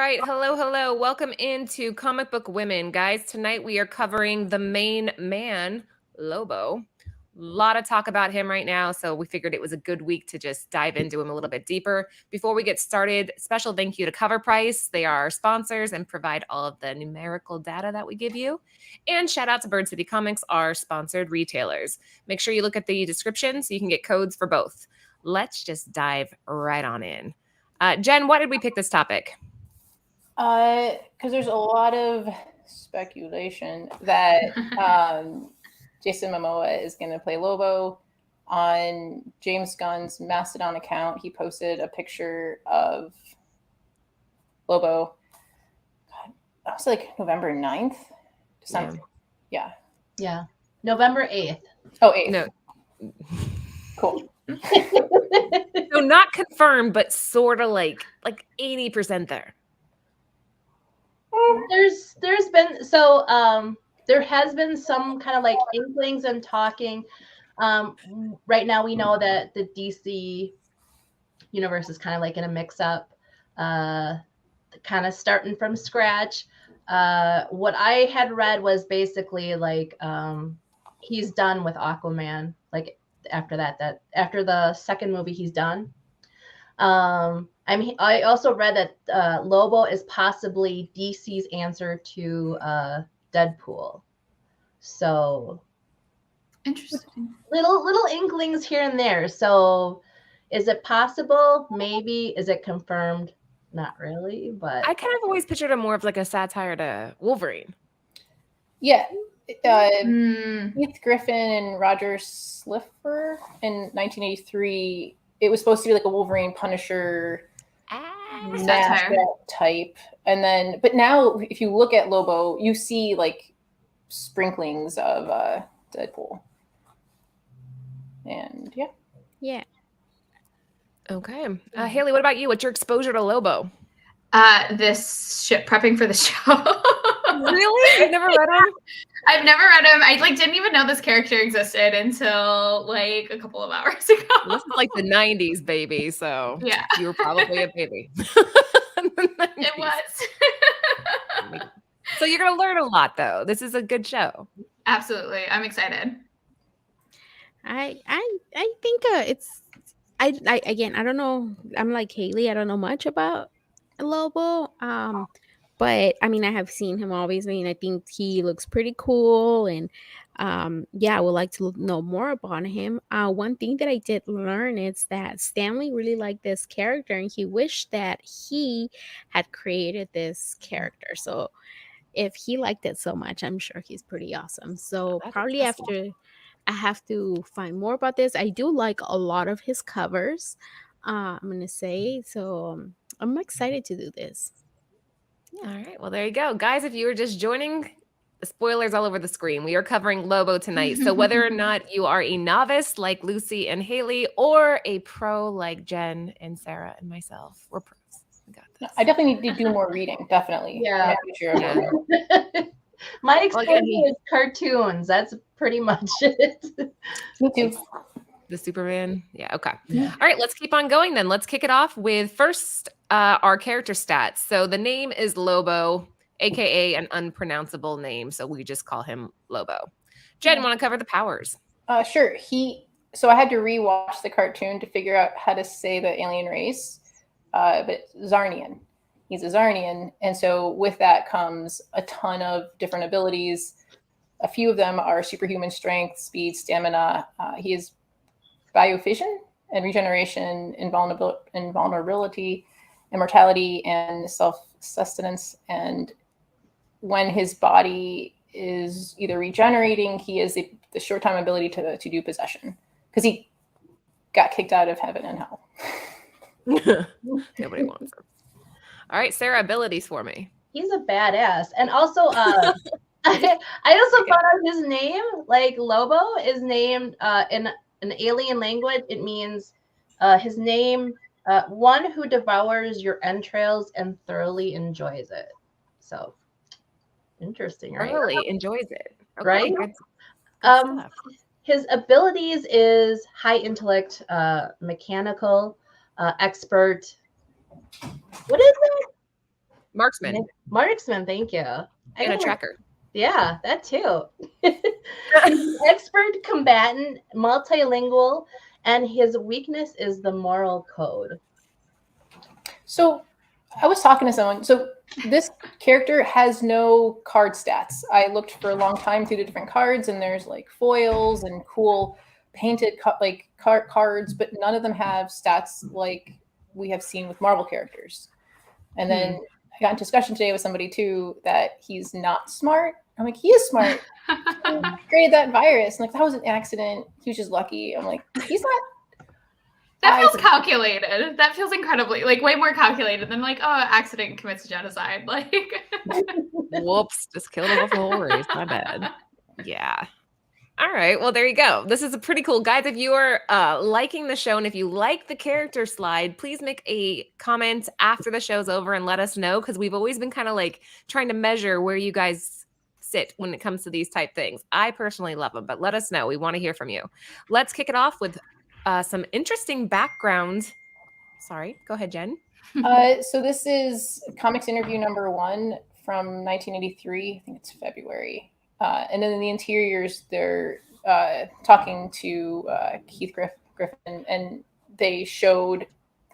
right. Hello. Welcome into Comic Book Women. Guys, tonight we are covering the main man, Lobo. A lot of talk about him right now, so we figured it was a good week to just dive into him a little bit deeper. Before we get started, special thank you to Cover Price. They are our sponsors and provide all of the numerical data that we give you. And shout out to Bird City Comics, our sponsored retailers. Make sure you look at the description so you can get codes for both. Let's just dive right on in. Jen, why did we pick this topic? Because there's a lot of speculation that Jason Momoa is going to play Lobo. On James Gunn's Mastodon account, he posted a picture of Lobo. God, that was like November 9th? December. Yeah. November 8th. Oh, 8th. No. Cool. So not confirmed, but sort of like 80% there. There's been there has been some kind of like inklings and talking. Right now we know that the DC universe is kind of like in a mix-up, kind of starting from scratch. What I had read was basically like he's done with Aquaman. Like after that after the second movie he's done. I also read that Lobo is possibly DC's answer to Deadpool. So interesting. Little inklings here and there. So is it possible? Maybe. Is it confirmed? Not really, but I kind of always pictured him more of like a satire to Wolverine. Yeah. Keith Griffin and Roger Sliffer in 1983. It was supposed to be like a Wolverine Punisher type. And then, but now if you look at Lobo, you see like sprinklings of Deadpool. And yeah. Okay. Haley, what about you? What's your exposure to Lobo? This shit prepping for the show. Really? You've never read him? I've never read him. I didn't even know this character existed until like a couple of hours ago. This is like the 90s, baby. So yeah, you were probably a baby. It was. So you're gonna learn a lot, though. This is a good show. Absolutely, I'm excited. I think it's I don't know. I'm like Haley. I don't know much about Lobo. But I mean, I have seen him obviously, and I think he looks pretty cool. And I would like to know more about him. One thing that I did learn is that Stanley really liked this character, and he wished that he had created this character. So if he liked it so much, I'm sure he's pretty awesome. So probably after I have to find more about this. I do like a lot of his covers. I'm gonna say so. I'm excited to do this. All right. Well, there you go. Guys, if you were just joining, spoilers all over the screen. We are covering Lobo tonight. So whether or not you are a novice like Lucy and Haley or a pro like Jen and Sarah and myself, we're pros. We got this. I definitely need to do more reading. Definitely. Yeah. My exposure is cartoons. That's pretty much it. Me too. The Superman. Yeah. Okay. Yeah. All right. Let's keep on going then. Let's kick it off with first our character stats. So the name is Lobo, aka an unpronounceable name. So we just call him Lobo. Jen, want to cover the powers? Sure. So I had to rewatch the cartoon to figure out how to say the alien race. But Zarnian. He's a Zarnian. And so with that comes a ton of different abilities. A few of them are superhuman strength, speed, stamina. He is biofission and regeneration, invulnerability, immortality, and self-sustenance. And when his body is either regenerating, he has the short-time ability to do possession. Because he got kicked out of heaven and hell. Nobody wants him. All right, Sarah, abilities for me. He's a badass. And also, I also found out his name, like Lobo, is named in an alien language. It means his name, one who devours your entrails and thoroughly enjoys it. So interesting, right? Thoroughly enjoys it. Okay, right? Good his abilities is high intellect, mechanical, expert. What is it? Marksman Marksman, thank you. and a tracker. Yeah, that too. He's an expert combatant, multilingual, and his weakness is the moral code. So I was talking to someone. So this character has no card stats. I looked for a long time through the different cards, and there's like foils and cool painted cards, but none of them have stats like we have seen with Marvel characters. And then I got into discussion today with somebody too that he's not smart. I'm like, he is smart. He created that virus. I'm like, that was an accident. He was just lucky. I'm like, he's not. That feels calculated. That feels incredibly, like, way more calculated than like, oh, accident commits genocide. Like, whoops, just killed him off the whole race. My bad. Yeah. All right. Well, there you go. This is a pretty cool, guys. If you are liking the show and if you like the character slide, please make a comment after the show's over and let us know, because we've always been kind of like trying to measure where you guys sit when it comes to these type things. I personally love them, but let us know. We want to hear from you. Let's kick it off with some interesting background. Sorry, go ahead, Jen. So this is comics interview number 1 from 1983. I think it's February. And then in the interiors, they're talking to Keith Griffin, and they showed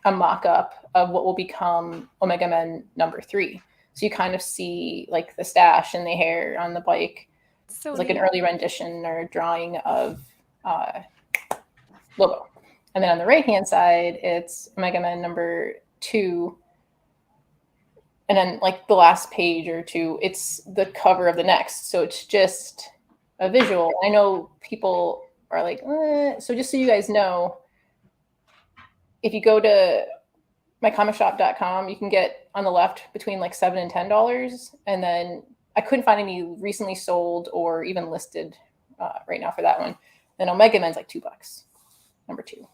a mock-up of what will become Omega Men number 3. So you kind of see like the stash and the hair on the bike. So it's like an early rendition or drawing of Lobo. And then on the right-hand side, it's Omega Men number 2. And then like the last page or two, it's the cover of the next. So it's just a visual. I know people are like, so just so you guys know, if you go to mycomicshop.com, you can get on the left between like $7 and $10. And then I couldn't find any recently sold or even listed right now for that one. Then Omega Men's like $2, number 2.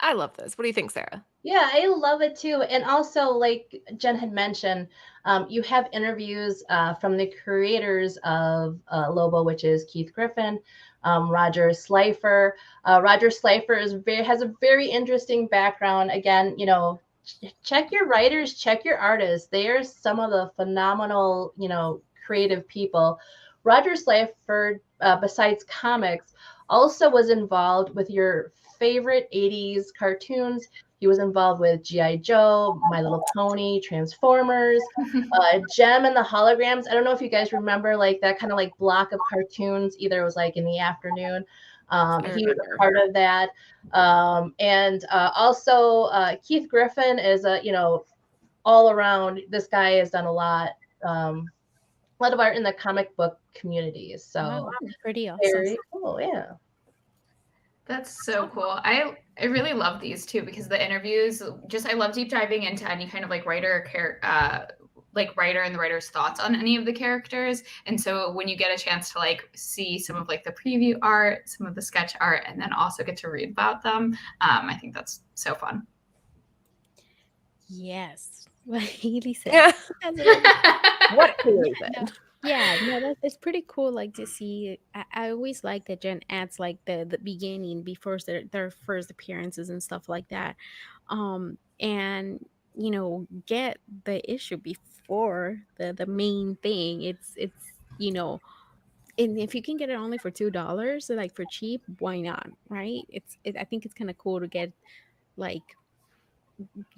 I love this. What do you think, Sarah? Yeah, I love it too. And also, like Jen had mentioned, you have interviews from the creators of Lobo, which is Keith Griffin, Roger Slifer. Roger Slifer has a very interesting background. Again, you know, check your writers, check your artists. They are some of the phenomenal, you know, creative people. Roger Slifer, besides comics, also was involved with your favorite 80s cartoons. He was involved with G.I. Joe, My Little Pony, Transformers, Gem and the Holograms. I don't know if you guys remember like that kind of like block of cartoons. Either it was like in the afternoon. He was a part of that. And also Keith Griffin is a, you know, all around, this guy has done a lot of art in the comic book communities. So wow, pretty awesome. Very cool, yeah. That's so cool. I really love these too, because the interviews, just I love deep diving into any kind of like writer and the writer's thoughts on any of the characters. And so when you get a chance to like see some of like the preview art, some of the sketch art, and then also get to read about them, I think that's so fun. Yes, what Haley said. Yeah. What Haley said. Yeah, no, it's pretty cool. Like to see, I always like that Jen adds like the beginning before their first appearances and stuff like that, and you know, get the issue before the main thing. It's you know, and if you can get it only for $2, so like for cheap, why not, right? I think it's kind of cool to get like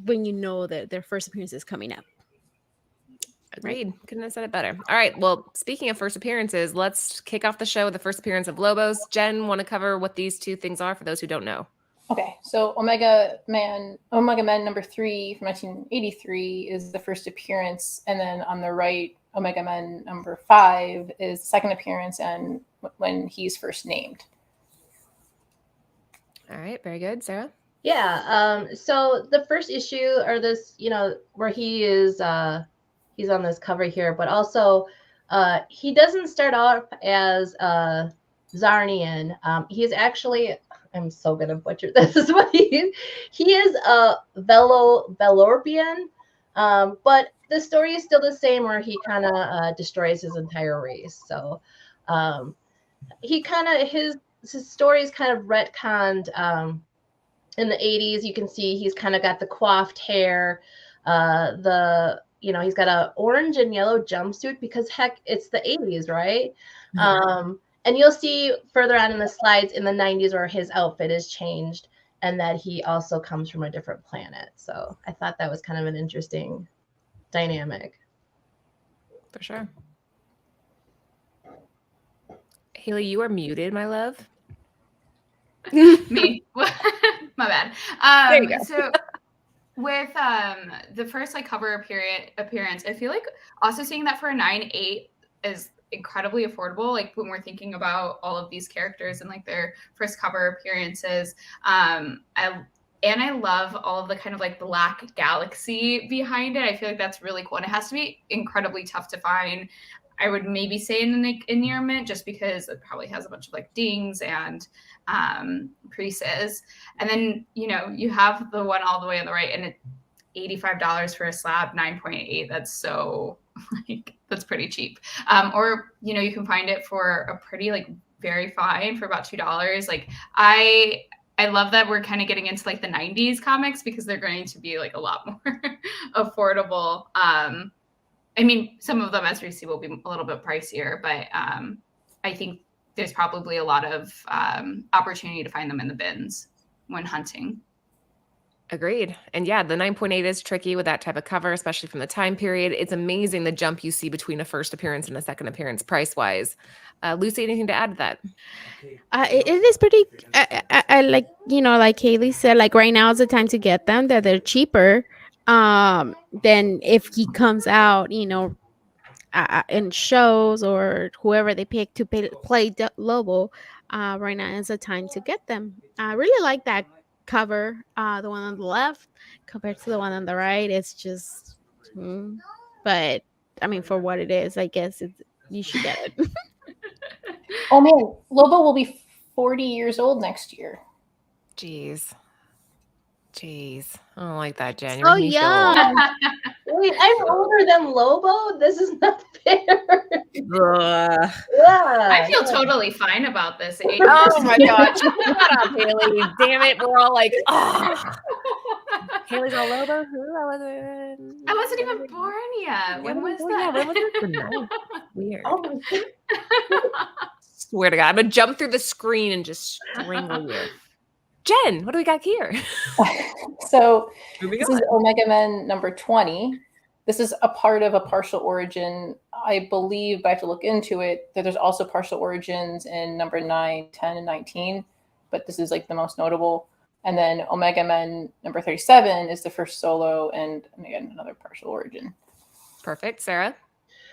when you know that their first appearance is coming up. Agreed. Right. Couldn't have said it better. All right. Well, speaking of first appearances, let's kick off the show with the first appearance of Lobos. Jen, want to cover what these two things are for those who don't know? Okay. So Omega Men number 3 from 1983 is the first appearance. And then on the right, Omega Men number 5 is the second appearance and when he's first named. All right. Very good. Sarah? Yeah. So the first issue, or this, you know, where he is... he's on this cover here, but also he doesn't start off as Zarnian. He's actually, I'm so gonna butcher this, is what he is a Velorbian, but the story is still the same, where he kind of destroys his entire race. So he kind of, his story is kind of retconned in the 80s. You can see he's kind of got the coiffed hair, he's got a orange and yellow jumpsuit because heck, it's the 80s, right? And you'll see further on in the slides in the 90s where his outfit is changed and that he also comes from a different planet. So I thought that was kind of an interesting dynamic. For sure. Haley, you are muted, my love. Me. My bad. There you go. So with the first like cover appearance, I feel like also seeing that for a 9.8 is incredibly affordable. Like when we're thinking about all of these characters and like their first cover appearances, I love all of the kind of like black galaxy behind it. I feel like that's really cool, and it has to be incredibly tough to find. I would maybe say in near mint, just because it probably has a bunch of like dings and creases. And then you have the one all the way on the right, and it's $85 for a slab, 9.8. That's so like that's pretty cheap. Or you can find it for a pretty like very fine for about $2. Like I love that we're kind of getting into like the 90s comics because they're going to be like a lot more affordable. I mean, some of them, as we see, will be a little bit pricier, but I think there's probably a lot of opportunity to find them in the bins when hunting. Agreed. And yeah, the 9.8 is tricky with that type of cover, especially from the time period. It's amazing the jump you see between a first appearance and a second appearance price-wise. Lucy, anything to add to that? It is pretty, I like, like Haley said, like right now is the time to get them, that they're cheaper than if he comes out, in shows or whoever they pick to play Lobo. Right now is the time to get them. I really like that cover, the one on the left compared to the one on the right. It's just, but I mean, for what it is, I guess you should get it. Oh man, Lobo will be 40 years old next year. Jeez. I don't like that, Jen. Oh, yeah. Wait, I'm older than Lobo? This is not fair. I feel totally fine about this. Oh my gosh. Shut up, Haley. Damn it. We're all like, oh. Haley's all Lobo? Who? I wasn't even born yet. When was that? When was it? Weird. Oh, Swear to God. I'm going to jump through the screen and just strangle you. Jen, what do we got here? So this is Omega Men number 20. This is a part of a partial origin. I believe, but I have to look into it, that there's also partial origins in number 9, 10, and 19. But this is like the most notable. And then Omega Men number 37 is the first solo, and again, another partial origin. Perfect. Sarah?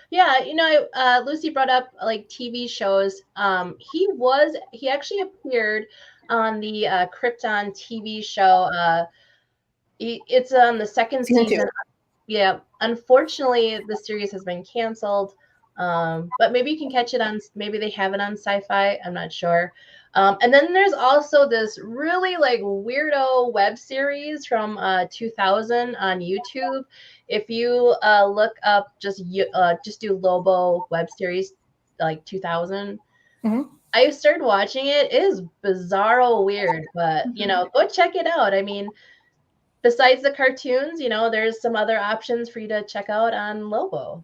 Yeah, Lucy brought up like TV shows. He actually appeared on the Krypton TV show. It's on the second season. Yeah, unfortunately, the series has been canceled. But maybe you can catch it on. Maybe they have it on Sci-Fi. I'm not sure. And then there's also this really like weirdo web series from 2000 on YouTube. If you look up, just do Lobo web series like 2000. Mm-hmm. I started watching it. It is bizarro weird, but go check it out. I mean, besides the cartoons, there's some other options for you to check out on Lobo.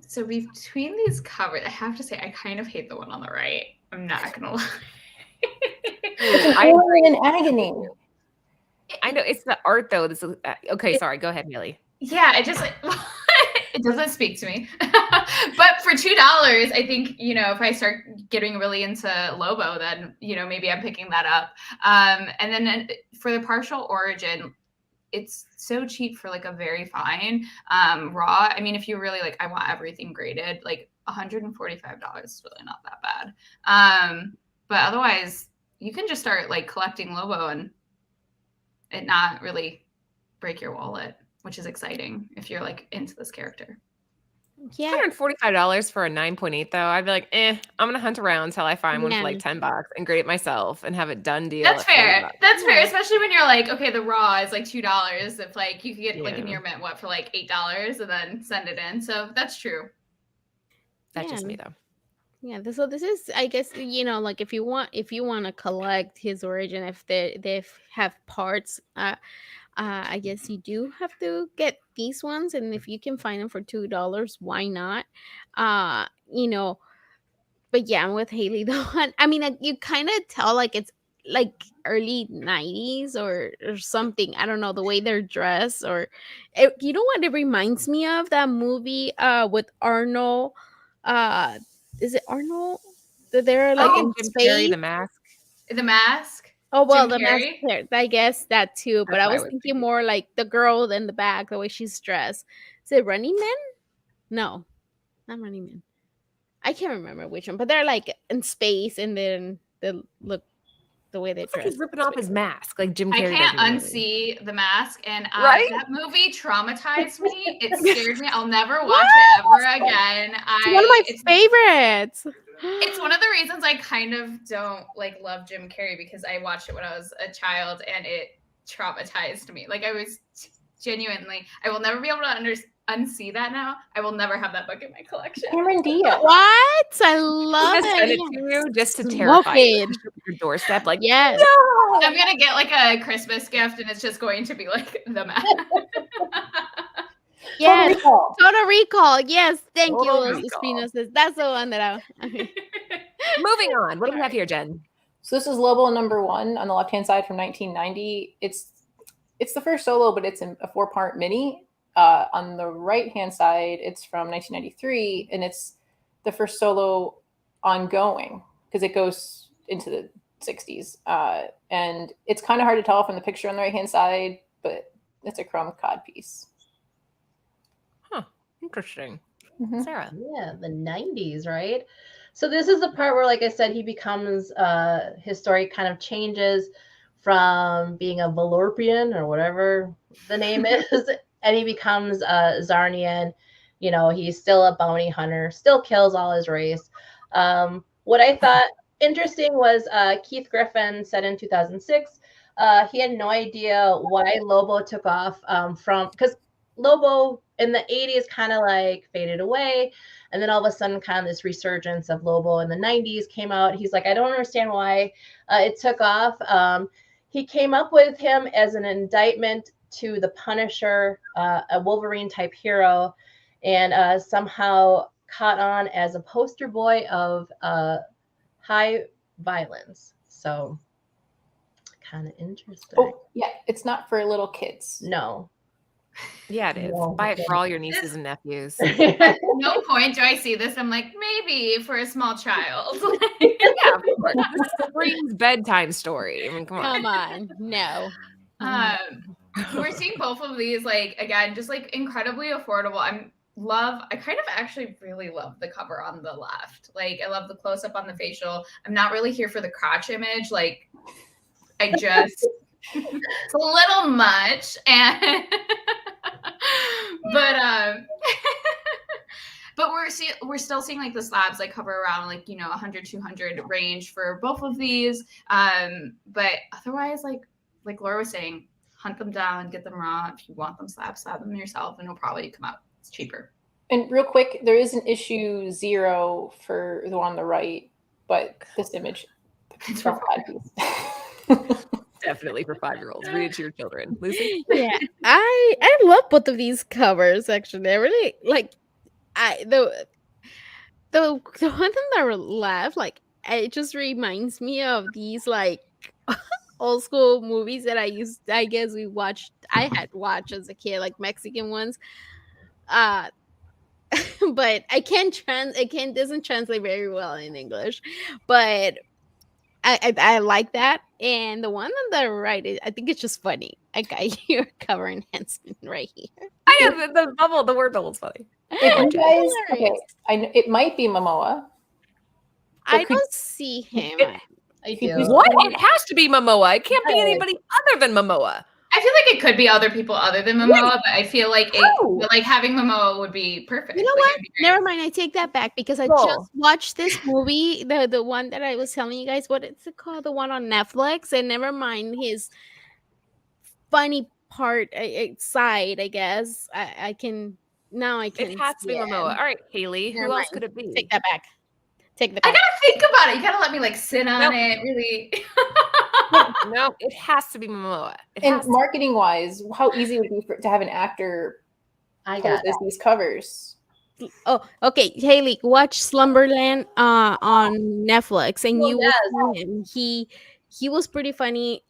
So between these covers, I have to say I kind of hate the one on the right. I'm not gonna lie. I'm in agony. I know it's the art though. This is okay. Sorry, go ahead, Millie. Yeah, it just it doesn't speak to me. But for $2, I think if I start getting really into Lobo, then maybe I'm picking that up. And then for the partial origin, it's so cheap for like a very fine raw. I mean, if you really like, I want everything graded, like $145 is really not that bad. But otherwise, you can just start like collecting Lobo and it not really break your wallet, which is exciting if you're like into this character. Yeah, $145 for a 9.8 though. I'd be like, I'm gonna hunt around until I find one for like $10 and grade it myself and have it done deal. That's fair. That's fair, especially when you're like, okay, the raw is like $2. If like you could get like a near mint for like $8 and then send it in. So that's true. That's just me though. Yeah, so this is, I guess, like if you want to collect his origin, if they have parts, I guess you do have to get these ones, and if you can find them for $2, why not? You know, but yeah, I'm with Haley though. I mean, you kind of tell like it's like early 90s or something. I don't know the way they're dressed you know what it reminds me of, that movie with Arnold. Uh is it Arnold? They're like Like in in Jim Carrey, space. The Mask. The Mask. Oh well, Jim the mask Carrey. hair. I guess that too. But That's I what I was was thinking thinking. more like the girl in the back, the way she's dressed. Is it Running Man? No, not Running Man. I can't remember which one, but they're like in space, and then the look, the way they It's like dress. he's ripping off his mask, like Jim I Carrey does can't in the movie. unsee The Mask, and Right? that movie traumatized me. It scared me. I'll never watch What? it ever again. It's one of my favorites. It's one of the reasons I kind of don't like love Jim Carrey, because I watched it when I was a child and it traumatized me. Like I was genuinely, I will never be able to unsee that now. I will never have that book in my collection. Cameron Diaz. What? I love I'm gonna send it it. to you just to Smoke terrify you. it. Just at your doorstep, like Yes. no. I'm gonna get like a Christmas gift, and it's just going to be like The Mask. Yes. Total Recall. Total Recall. Yes. Thank Total you, Recall. Espinosa. That's the one that I. Moving on. What do we have here, Jen? So this is Lobo number 1 on the left-hand side from 1990. It's the first solo, but it's in a 4-part mini. On the right-hand side, it's from 1993, and it's the first solo ongoing because it goes into the 60s. And it's kind of hard to tell from the picture on the right-hand side, but it's a chrome cod piece. Huh. Interesting. Mhm. Sarah. Yeah, the 90s, right? So this is the part where, like I said, he becomes his story kind of changes from being a Valorpian or whatever the name is, and he becomes Zarnian. You know, he's still a bounty hunter, still kills all his race. What I thought interesting was Keith Griffin said in 2006 he had no idea why Lobo took off because Lobo in the 80s kind of like faded away. And then all of a sudden, kind of this resurgence of Lobo in the 90s came out. He's like, I don't understand why it took off. He came up with him as an indictment to the Punisher, a Wolverine type hero, and somehow caught on as a poster boy of high violence. So kind of interesting. Oh, yeah, it's not for little kids. No. Yeah, it is. No. Buy it for all your nieces and nephews. At no point do I see this. I'm like, maybe for a small child. Yeah, of course. This screams bedtime story. I mean, come on. Come on. No. We're seeing both of these, like, again, just like incredibly affordable. I kind of actually really love the cover on the left. Like, I love the close up on the facial. I'm not really here for the crotch image. Like, I just, it's a little much. And, but we're still seeing like the slabs like hover around like, you know, 100, 200 range for both of these. But otherwise, like Laura was saying, hunt them down, get them raw. If you want them slab them yourself, and it'll probably come out. It's cheaper. And real quick, there is an issue 0 for the one on the right, but this image It's from for cod piece. Definitely for 5-year-olds. Read it to your children. Lucy? Yeah, I love both of these covers. Actually, I really like. The one on the left, like it just reminds me of these like old school movies that I guess I had watched as a kid, like Mexican ones. But doesn't translate very well in English. But I like that. And the one on the right, I think it's just funny. I got your cover enhancement right here. I know the bubble, the word bubble's funny. If you guys, okay, Hilarious. I know it might be Momoa. I could- don't see him. I do. do. What? It has to be Momoa. It can't be Yes. anybody other than Momoa. I feel like it could be other people other than Momoa, but I feel like Oh. but like having Momoa would be perfect. You know Like, what? it'd be great. Never mind. I take that back because I Cool. just watched this movie, the one that I was telling you guys. What is it called? The one on Netflix. And never mind his funny part side. I guess I can now. I can. It has to be see it. Momoa. All right, Haley. Never Who else mind. could it be? Take that back. Take the I back. gotta think about it. You gotta let me like sit on Nope. it. Really. No, it has to be Momoa. It And has to. marketing wise, how easy would it be to have an actor I pose got as these covers? Oh, okay, Haley, watch Slumberland on Netflix, and Oh, you yes. will see him. He was pretty funny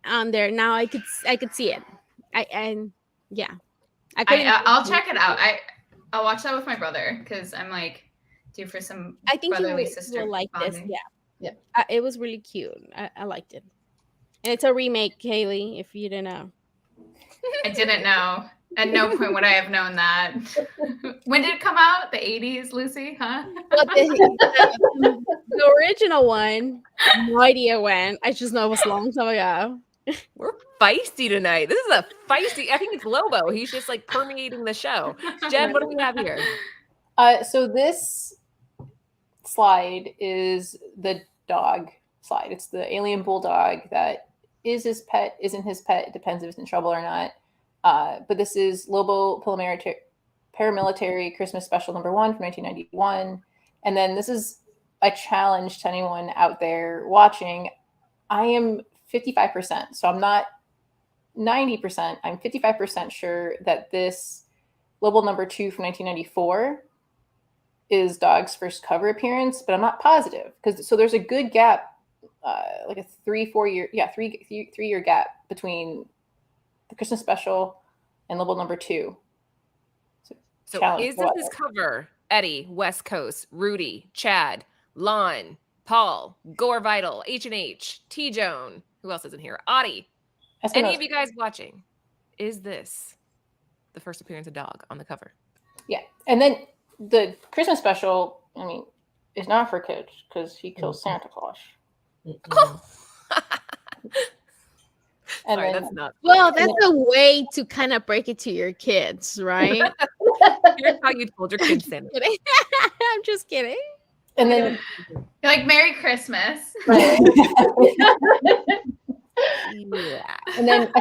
on there. Now I could see it. Yeah, I couldn't. I'll check it out. I'll watch that with my brother because I'm like due for some I think you brotherly will, sister like this. bonding. Yeah, Yeah. It was really cute. I liked it, and it's a remake, Haley. If you didn't know. I didn't know. At no point would I have known that. When did it come out? The 80s, Lucy? Huh? But the original one, no idea when. I just know it was a long time ago. We're feisty tonight. This is a feisty. I think it's Lobo. He's just like permeating the show. Jen, what do we have here? So this slide is the dog slide. It's the alien bulldog that is his pet, isn't his pet. It depends if it's in trouble or not. But this is Lobo Paramilitary Christmas Special #1 from 1991. And then this is a challenge to anyone out there watching. I am 55%, so I'm not 90%. I'm 55% sure that this Lobo #2 from 1994 is Dog's first cover appearance, but I'm not positive because so there's a good gap, like a 3-4 year, three-year gap between the Christmas Special and Lobo #2. So Challenge, is this his cover? Eddie, West Coast, Rudy, Chad, Lon, Paul, Gore Vital, H&H, T-Joan. Who else is in here? Audie. Any of you guys watching? Is this the first appearance of Dog on the cover? Yeah, and then the Christmas Special, I mean, is not for kids because he kills Santa Claus. And Sorry, then, that's not. Well, that's a way to kind of break it to your kids, right? Here's how you told your kids Santa. Kidding. I'm just kidding. and then You're like, Merry Christmas. Yeah. and then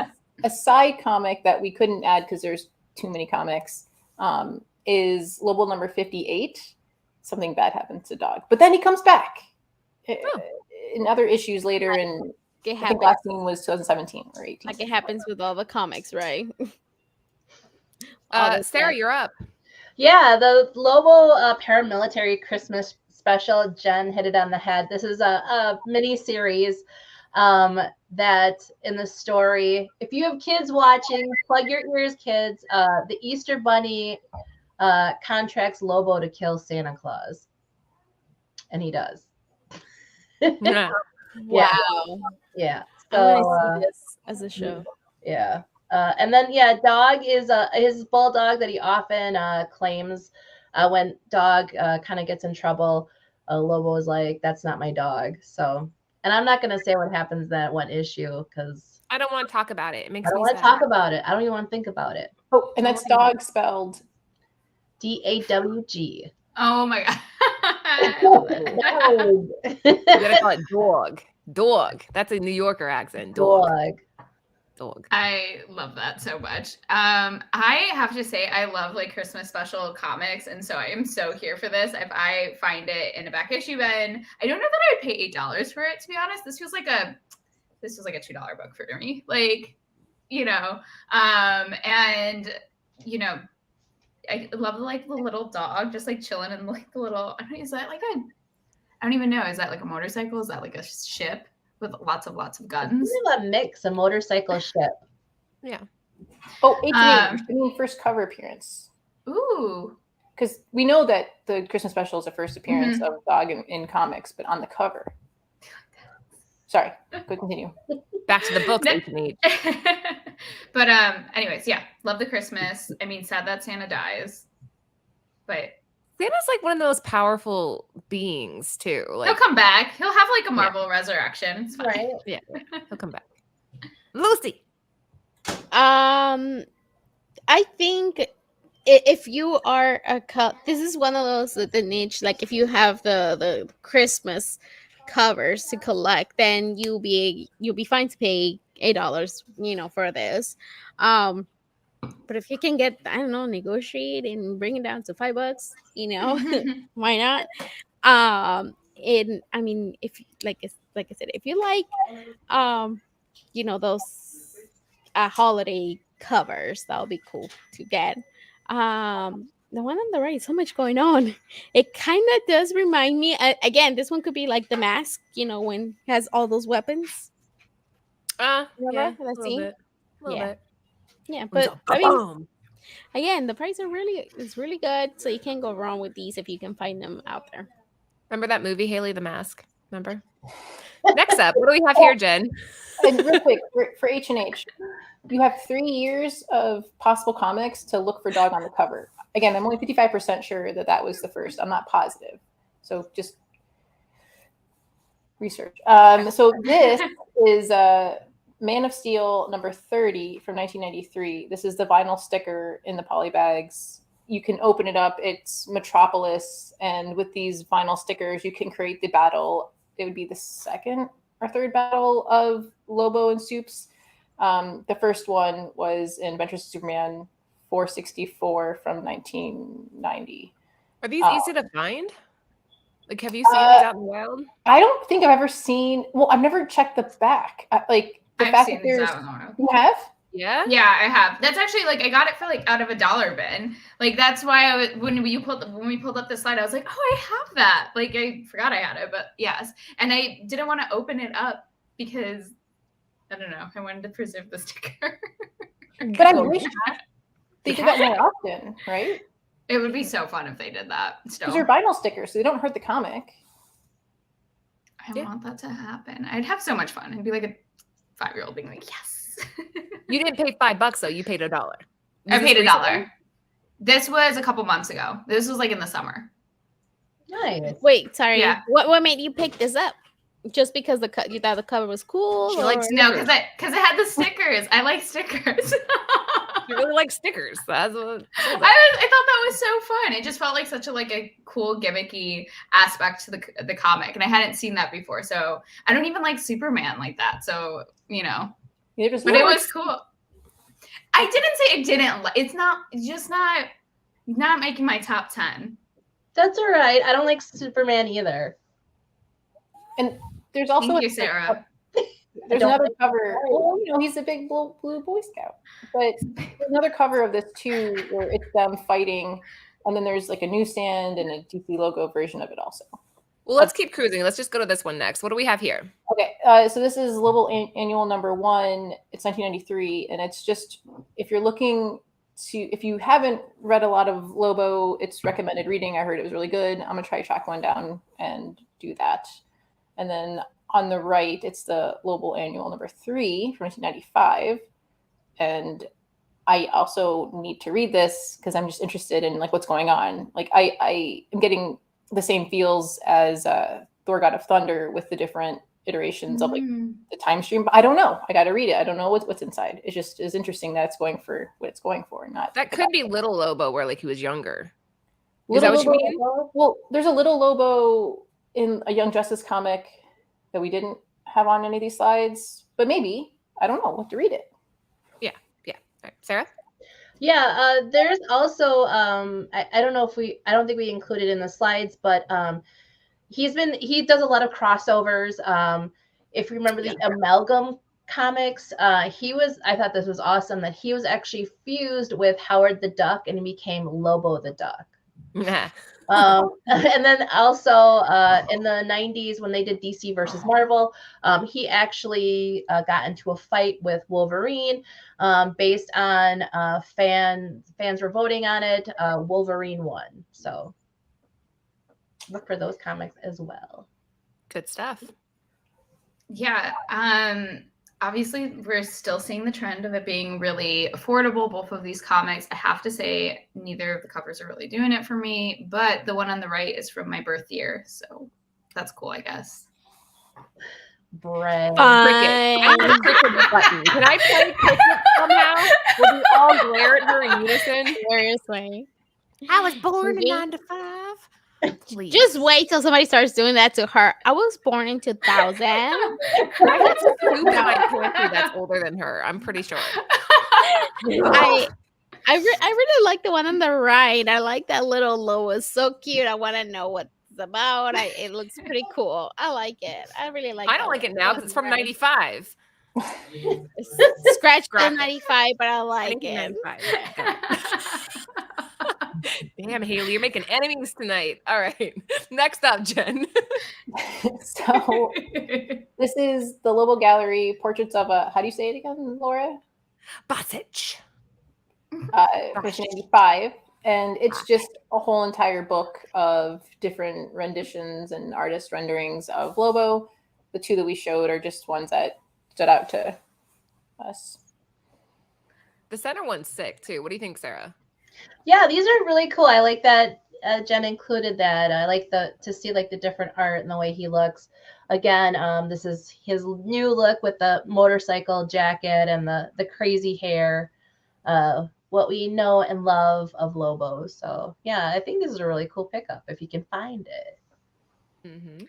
a side comic that we couldn't add because there's too many comics is Lobo #58. Something bad happens to Dog, but then he comes back in other issues later. And It I think happens. last scene was 2017 or 18. Like it happens with all the comics, right? Sarah, you're up. Yeah, the Lobo Paramilitary Christmas Special. Jen hit it on the head. This is a mini series that in the story, if you have kids watching, plug your ears, kids. The Easter Bunny contracts Lobo to kill Santa Claus, and he does. Yeah. Wow. Yeah. I So want to see this as a show. yeah. And then Dog is his bulldog that he often claims when Dog kind of gets in trouble. Lobo is like, that's not my dog. So, and I'm not gonna say what happens in that one issue because I don't want to talk about it. It makes I don't me want to sad. talk about it. I don't even want to think about it. Oh, and that's Dog spelled DAWG. Oh my God. Dog. You gotta call it dog. Dog. That's a New Yorker accent. Dog. Dog. I love that so much. I have to say I love like Christmas special comics, and so I am so here for this. If I find it in a back issue bin, I don't know that I would pay $8 for it, to be honest. This feels like a $2 book for me. Like, you know, and you know, I love like the little dog just like chilling in like the little, I don't even know. Is that like a motorcycle? Is that like a ship with lots of guns? It's a mix, a motorcycle ship. Yeah. Oh, 18. I mean, first cover appearance. Ooh. Because we know that the Christmas Special is the first appearance of Dog in comics, but on the cover. Sorry, go continue. Back to the books. No. H&H. But anyways, yeah, love the Christmas. I mean, sad that Santa dies, but Santa's like one of those powerful beings too. Like he'll come back. He'll have like a Marvel resurrection. It's fine. Right. yeah, he'll come back. Lucy. I think if you are this is one of those the niche. Like if you have the Christmas covers to collect, then you'll be fine to pay $8, for this. But if you can get, I don't know, negotiate and bring it down to $5, why not? I mean, if like like I said, if you like, those holiday covers, that'll be cool to get. The one on the right, so much going on. It kind of does remind me. Again, this one could be like The Mask. When it has all those weapons. Yeah, Remember a that little scene? bit. A little Yeah. bit. Yeah, When it's but all I mean, boom. again, the price is really good, so you can't go wrong with these if you can find them out there. Remember that movie, Haley the Mask? Remember? Next up, what do we have here, Jen? And real quick, for H&H, you have 3 years of possible comics to look for dog on the cover. Again, I'm only 55% sure that was the first. I'm not positive. So just research. So this is Man of Steel number 30 from 1993. This is the vinyl sticker in the polybags. You can open it up. It's Metropolis. And with these vinyl stickers, you can create the battle. It would be the second or third battle of Lobo and Supes. The first one was in Adventures of Superman 464 from 1990. Are these easy to find? Like, have you seen these out in the wild? I don't think I've ever seen. Well, I've never checked the back. I've seen these out in the wild. You have? Yeah. Yeah, I have. That's actually like I got it for like out of a dollar bin. Like that's why when we pulled up the slide, I was like, oh, I have that. Like I forgot I had it, but yes. And I didn't want to open it up because I don't know. I wanted to preserve the sticker. But I wish they did that more often, right? It would be so fun if they did that. Still, because they're vinyl stickers, so they don't hurt the comic. I want that to happen. I'd have so much fun. I'd be like a 5-year-old being like, yes. You didn't pay $5 though. You paid $1. I paid $1. This was a couple months ago. This was like in the summer. Nice. Wait, sorry. Yeah. What made you pick this up? Just because you thought the cover was cool? She likes No, because it had the stickers. I like stickers. You really like stickers. That's what I thought that was so fun. It just felt like such a cool gimmicky aspect to the comic, and I hadn't seen that before. So I don't even like Superman like that. So but it was cool. I didn't say I didn't. It's just not making my top 10. That's all right. I don't like Superman either. And there's also Thank you, Sarah. There's another cover. Well, he's a big blue Boy Scout. But there's another cover of this too, where it's them fighting, and then there's like a newsstand and a DC logo version of it also. Well, let's keep cruising. Let's just go to this one next. What do we have here? Okay, so this is Lobo Annual number 1. It's 1993, and it's just if you haven't read a lot of Lobo, it's recommended reading. I heard it was really good. I'm gonna try to track one down and do that. And then on the right, it's the Lobo Annual number 3 from 1995, and I also need to read this because I'm just interested in like what's going on. Like I am getting the same feels as Thor: God of Thunder with the different iterations of like the time stream, but I don't know. I got to read it. I don't know what's inside. It just is interesting that it's going for what it's going for. Not that could be Little Lobo, where like he was younger. Is that what you mean? Well, there's a Little Lobo in a Young Justice comic that we didn't have on any of these slides, but maybe I don't know. We'll have to read it. Yeah. All right. Sarah. Yeah, there's also I don't think we included in the slides, but he does a lot of crossovers. If you remember the Amalgam comics, I thought this was awesome that he was actually fused with Howard the Duck and he became Lobo the Duck. And then also in the 90s when they did DC versus Marvel, he actually got into a fight with Wolverine based on fans were voting on it. Wolverine won. So look for those comics as well. Good stuff. Yeah. Obviously, we're still seeing the trend of it being really affordable, both of these comics. I have to say, neither of the covers are really doing it for me, but the one on the right is from my birth year, so that's cool, I guess. Brett. Cricket button. Can I play cricket somehow? Will we all glare at her in unison? Seriously. I was born in 9 to 5. Please. Just wait till somebody starts doing that to her. I was born in 2000. I got soup in my pantry that's older than her. I'm pretty sure. I really like the one on the right. I like that little Lobo. It's so cute. I want to know what about. It looks pretty cool. I like it. I really like. I don't like it now because it's from '95. Scratch the Scrap it. 95, but I like Anything it. 95. Damn, Haley, you're making enemies tonight. All right. Next up, Jen. So this is the Lobo Gallery Portraits of a, how do you say it again, Laura? Basich. Version 85. And it's just a whole entire book of different renditions and artist renderings of Lobo. The two that we showed are just ones that stood out to us. The center one's sick too. What do you think, Sarah? Yeah, these are really cool. I like that Jen included that. I like to see like the different art and the way he looks. Again, this is his new look with the motorcycle jacket and the crazy hair. What we know and love of Lobo. So yeah, I think this is a really cool pickup if you can find it. Mm-hmm.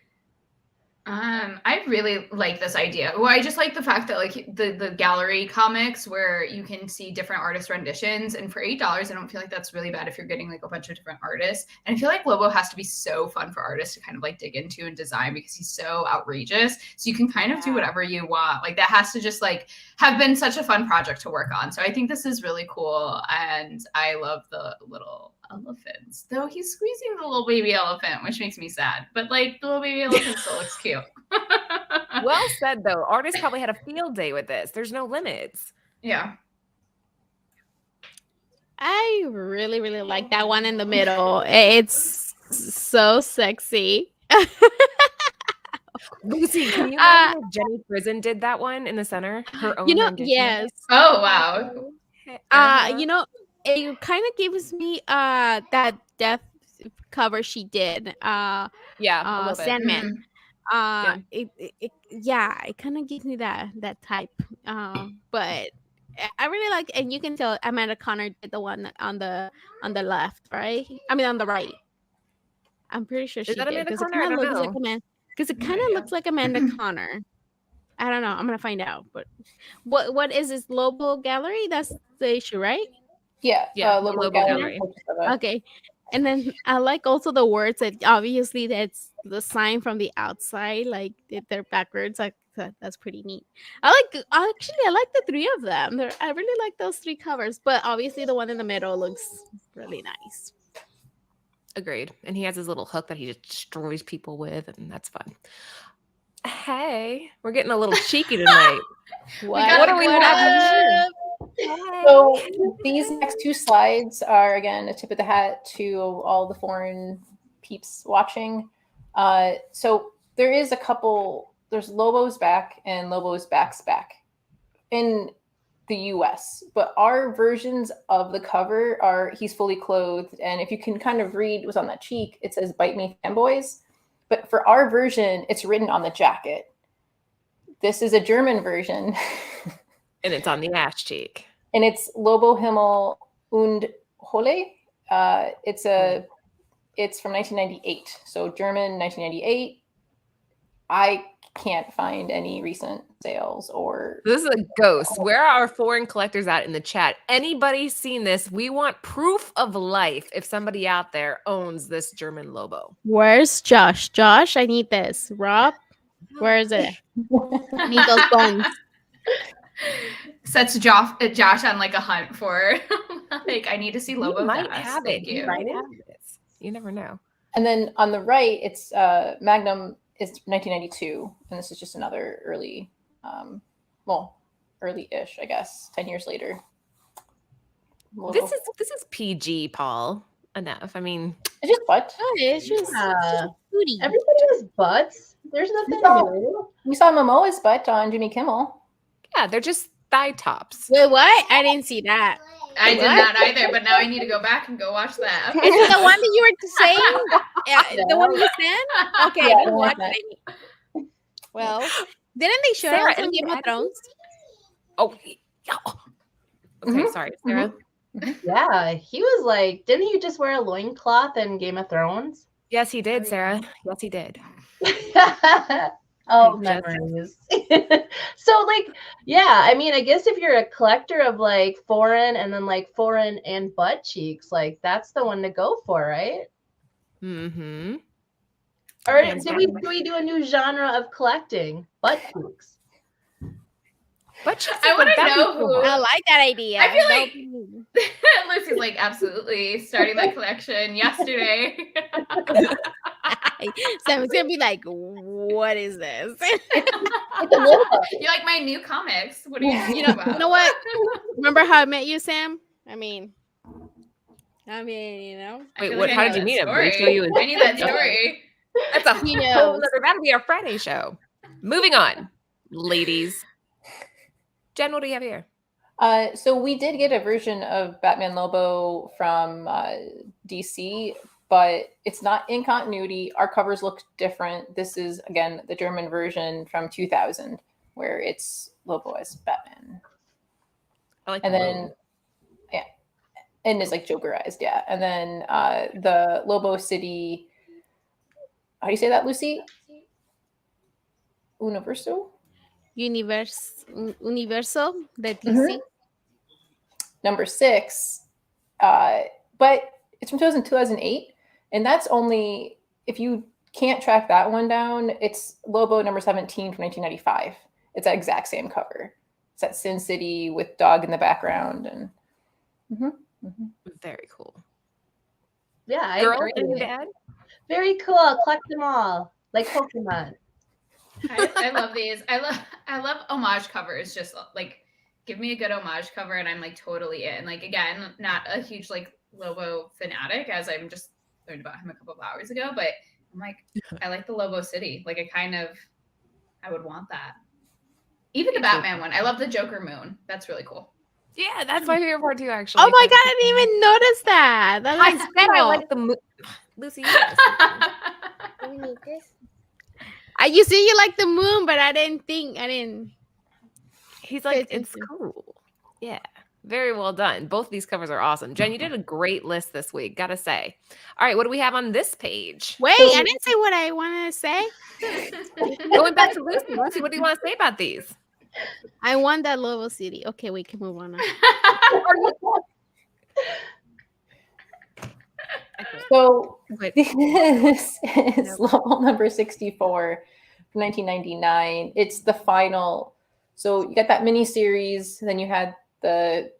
I really like this idea. Well, I just like the fact that like the gallery comics where you can see different artist renditions, and for $8, I don't feel like that's really bad if you're getting like a bunch of different artists. And I feel like Lobo has to be so fun for artists to kind of like dig into and design because he's so outrageous. So you can kind of do whatever you want. Like that has to just like have been such a fun project to work on. So I think this is really cool, and I love the little elephants. Though he's squeezing the little baby elephant, which makes me sad. But like the little baby elephant still looks cute. Well said, though. Artists probably had a field day with this. There's no limits. Yeah. I really, really like that one in the middle. It's so sexy. Lucy, can you imagine if Jenny Prison did that one in the center? Her own rendition? Yes. Oh wow. You know, it kind of gives me that death cover she did. Yeah, a little bit. Sandman. Mm-hmm. It kind of gives me that type. But I really like, and you can tell Amanda Connor did the one on the left, right? I mean on the right. I'm pretty sure she Is that did Amanda because it Connor? I kind of don't looks know. like because it kind of looks like Amanda Connor. I don't know. I'm gonna find out. But what is this Lobo Gallery? That's the issue, right? Yeah, Yeah, the Lobo Lobo Gallery. Gallery. Portraits of a- Okay. And then I like also the words that obviously that's the sign from the outside, like they're backwards. Like that's pretty neat. I like the three of them. I really like those three covers, but obviously the one in the middle looks really nice. Agreed. And he has his little hook that he just destroys people with, and that's fun. Hey, we're getting a little cheeky tonight. What are we having? So these next two slides are again a tip of the hat to all the foreign peeps watching. So there is a couple. There's Lobo's back and Lobo's back's back in the US, but our versions of the cover are he's fully clothed, and if you can kind of read what's on that cheek, it says "Bite Me, fanboys." But for our version, it's written on the jacket. This is a German version. And it's on the ass cheek. And it's Lobo Himmel und Hölle. It's from 1998. So German 1998. I can't find any recent sales or. This is a ghost. Where are our foreign collectors at in the chat? Anybody seen this? We want proof of life if somebody out there owns this German Lobo. Where's Josh? Josh, I need this. Rob, where is it? I need those bones. Sets Josh on like a hunt for like I need to see Lobo's You might ass. have Thank it. you. You might have this. You never know. And then on the right, it's Magnum is 1992, and this is just another early, early-ish, I guess, 10 years later. This is PG, Paul. Enough. I mean, it's just butt. Oh, it's just booty. Everybody has butts. There's nothing new. We saw Momoa's butt on Jimmy Kimmel. yeah, they're just thigh tops. Wait, what? I didn't see that. I did not either, but now I need to go back and go watch that. Is it the one that you were saying? Yeah, the one you said? Okay, Yeah, I didn't I watch like it. Well, didn't they show Sarah, us on any Game of ads? Thrones? Oh, yeah. Okay, sorry, Sarah. Yeah, he was like, didn't he just wear a loincloth in Game of Thrones? Yes, he did, Sarah. Yes, he did. Oh, Just- memories. So, like, yeah, I mean, I guess if you're a collector of like foreign and then like foreign and butt cheeks, like that's the one to go for, right? Mm-hmm. Or Hands do down. we do a new genre of collecting butt cheeks? But she's I want to that'd be know cool. who. I like that idea. I feel That'll like- be me. Lucy's like, absolutely starting that collection yesterday. Sam's gonna be like, "What is this?" It's a Lobo. You're like my new comics. What are you talking You know, about? you know what? Remember how I met you, Sam? I mean, you know. I Wait, feel what? like I How know did you that meet him? Did he show story. you in- I need that story. That's a He whole knows. nother, that'll be our Friday show. Moving on, ladies. Jen, what do you have here? So we did get a version of Batman Lobo from DC, but it's not in continuity. Our covers look different. This is, again, the German version from 2000, where it's Lobo as Batman. I like And the then, moon. yeah, and it's like Jokerized, yeah. And then the Lobo City, how do you say that, Lucy? Universo? Universal, the DC. Mhm. Number 6, but it's from 2008, and that's only, if you can't track that one down, it's Lobo number 17 from 1995. It's that exact same cover. It's that Sin City with dog in the background, and Very cool. Yeah, I Girl, agree. anything to add? Very cool. Collect them all, like Pokemon. I love these. I love homage covers. Just like give me a good homage cover and I'm like totally in. Like again, not a huge like Lobo fanatic as I'm just learned about him a couple of hours ago, but I'm like I like the Lobo City. Like I would want that. Even the Batman one. I love the Joker moon. That's really cool. Yeah, that's my favorite part too, actually. Oh my god, I didn't even notice that. That I looks said I cool. like the moon. Lucy, yes. You see, you like the moon, but I didn't. He's like, Pay it's attention. cool. Yeah. Very well done. Both these covers are awesome. Jen, you did a great list this week, gotta say. All right, what do we have on this page? Wait, So- I didn't say what I wanted to say. Going back to Lucy. Lucy, what do you want to say about these? I want that Lobo City. Okay, we can move on now. so Wait, this is Lobo number 64 from 1999. It's the final. So you got that mini series, then you had the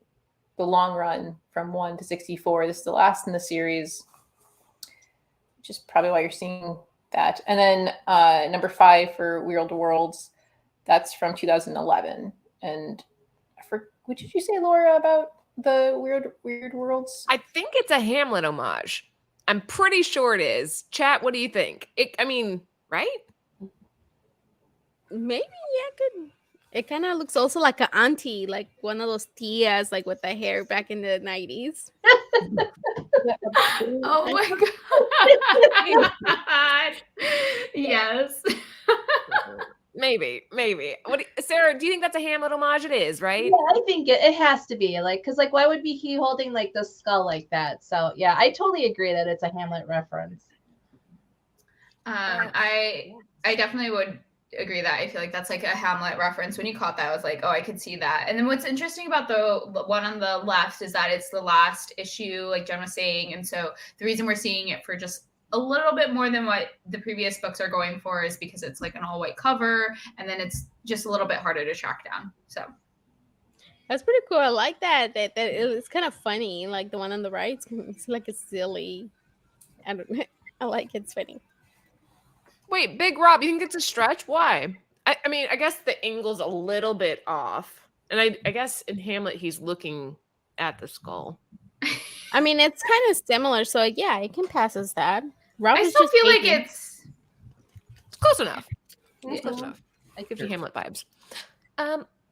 long run from 1 to 64. This is the last in the series, which is probably why you're seeing that. And then number 5 for Weird Worlds, that's from 2011. And what did you say, Laura, about the Weird Worlds? I think it's a Hamlet homage. I'm pretty sure it is. Chat, what do you think? I mean, right? Maybe, yeah, good. It kind of looks also like an auntie, like one of those tias, like with the hair back in the 90s. Oh my god. Yes. Maybe. Sarah, do you think that's a Hamlet homage? It is, right? Yeah, I think it has to be like, because like, why would be he holding like the skull like that? So yeah, I totally agree that it's a Hamlet reference. I definitely would agree that I feel like that's like a Hamlet reference. When you caught that, I was like, oh, I could see that. And then what's interesting about the one on the left is that it's the last issue, like Jen was saying. And so the reason we're seeing it for just a little bit more than what the previous books are going for is because it's like an all white cover, and then it's just a little bit harder to track down. So That's pretty cool. I like that. It's kind of funny. Like the one on the right, it's like a silly. I don't know. I like it. It's funny. Wait, Big Rob, you think it's a stretch? Why? I mean, I guess the angle's a little bit off. And I guess in Hamlet, he's looking at the skull. I mean, it's kind of similar. So yeah, it can pass as that. Rob I is still just feel like thinking. It's close enough. It's Yeah. close enough. It gives you Hamlet vibes.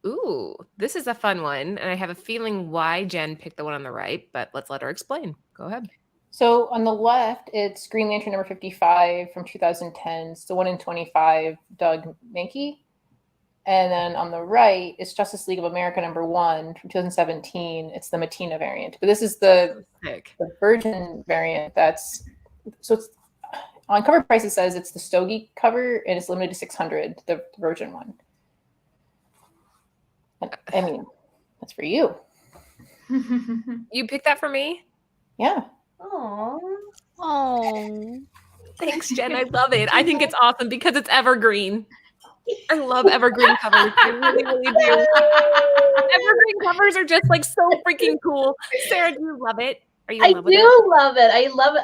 Ooh, this is a fun one. And I have a feeling why Jen picked the one on the right, but let's let her explain. Go ahead. So on the left, it's Green Lantern number 55 from 2010. It's the 1 in 25, Doug Mankey. And then on the right, it's Justice League of America number 1 from 2017. It's the Matina variant. But this is the Sick. Virgin variant. It's on cover price, it says it's the Stogie cover, and it's limited to 600, the Virgin one. I mean, that's for you. You picked that for me? Yeah. Oh, Oh, Thanks, Jen. I love it. I think it's awesome because it's evergreen. I love evergreen covers. I really, really do. Evergreen covers are just like so freaking cool. Sarah, do you love it? Are you in love with it? Love it.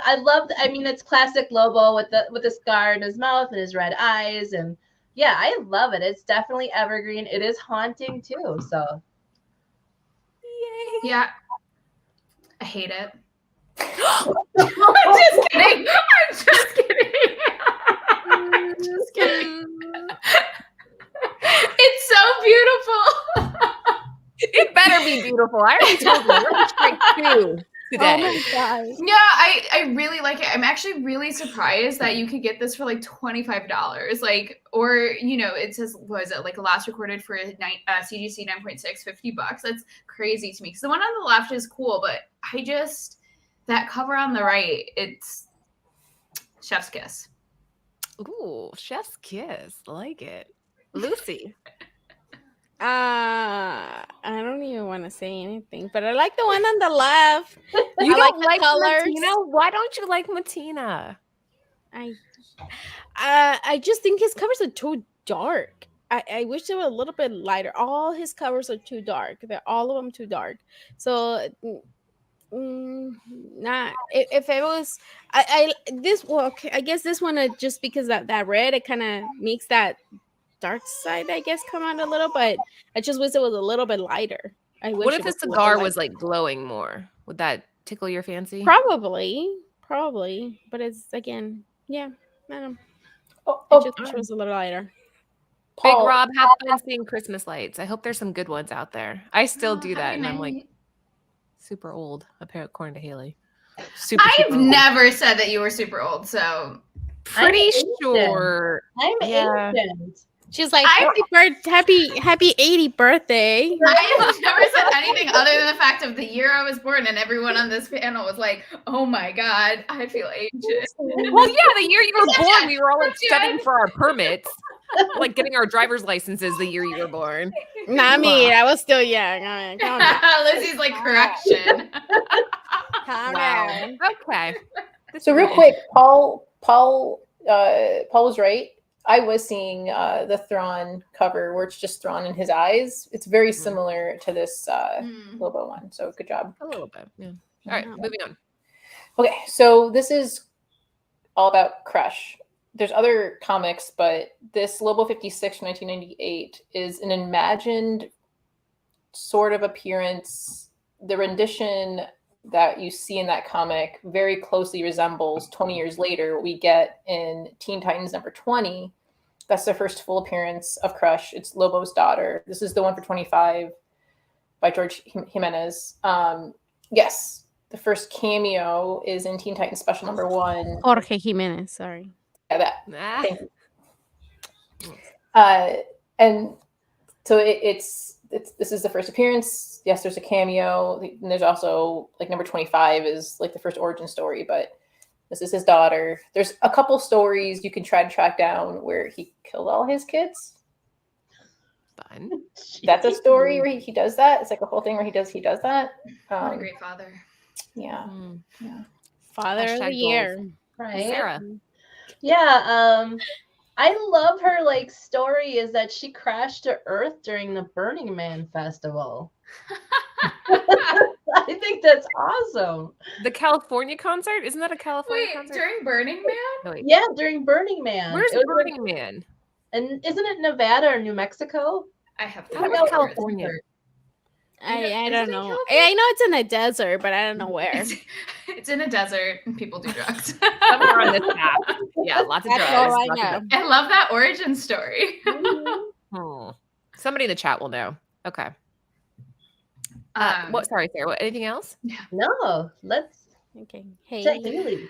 I love it. I mean, it's classic Lobo with the scar in his mouth and his red eyes, and yeah, I love it. It's definitely evergreen. It is haunting too. So Yay. Yeah. I hate it. I'm just kidding. I'm just kidding. I'm just kidding. It's so beautiful. It better be beautiful. I already told you. We're on strike 2 today. Oh my god. Yeah, I really like it. I'm actually really surprised that you could get this for like $25. Like, or, you know, it says, what is it, like last recorded for CGC 9.6, $50. That's crazy to me. Because the one on the left is cool, but that cover on the right, it's chef's kiss. Ooh, chef's kiss. I like it. Lucy. I don't even want to say anything, but I like the one on the left. You I don't like the colors. Matina? Why don't you like Matina? I just think his covers are too dark. I wish they were a little bit lighter. All his covers are too dark. They're all of them too dark. So not if it was okay, I guess this one just because that red, it kind of makes that dark side, I guess, come out a little, but I just wish it was a little bit lighter. I wish. What if it the was a little cigar lighter. was like glowing more? Would that tickle your fancy? Probably, but it's again, yeah, I don't know. I Oh, just wish it was a little lighter. Big Paul, Rob, have fun seeing Christmas lights. I hope there's some good ones out there. I still do that, and I'm like super old, according to Haley. Super I've old. never said that you were super old, so Pretty I'm sure. I'm Yeah. ancient. She's like, I- happy 80th birthday. I've never said anything other than the fact of the year I was born, and everyone on this panel was like, "Oh my god, I feel ancient." Well, yeah, the year you were Yeah, born, we were all like that's studying good. for our permits, like getting our driver's licenses the year you were born. Not me. I was still young. I mean, calm down. Lizzie's like, correction. Calm Wow. down. Okay. so real quick, Paul was right. I was seeing the Thrawn cover where it's just Thrawn in his eyes. It's very similar to this Lobo one. So good job. A little bit. Yeah. All right, moving on. Okay, so this is all about Crush. There's other comics, but this Lobo 56 from 1998 is an imagined sort of appearance. The rendition that you see in that comic very closely resembles 20 years later what we get in Teen Titans number 20. That's the first full appearance of Crush. It's Lobo's daughter. This is the one for 25 by George Jimenez. Yes, the first cameo is in Teen Titans Special number 1. Jorge Jimenez, sorry. Yeah, that. Ah. Thank you. And so this is the first appearance. Yes, there's a cameo, and there's also like number 25 is like the first origin story, but this is his daughter. There's a couple stories you can try to track down where he killed all his kids. Fun. That's a story where he does that. It's like a whole thing where he does that. What a great father. Yeah. Mm. Father of the Hashtag year. goals. Right. Sarah. Yeah. I love her like story is that she crashed to Earth during the Burning Man festival. I think that's awesome. The California concert? Isn't that a California Wait, concert? during Burning Man? No, wait. Yeah, during Burning Man. Where's It was Burning Man? and isn't it Nevada or New Mexico? I have to How look about for it. California? I Is don't it know. California? I know it's in a desert, but I don't know where. It's in a desert and people do drugs. Somewhere on this map. Yeah, lots of That's drugs. all I lots of know. drugs. I love that origin story. Hmm. Somebody in the chat will know. Okay. Um, What? Sorry, Sarah. What? Anything else? No, let's Okay. Hey. check Haley.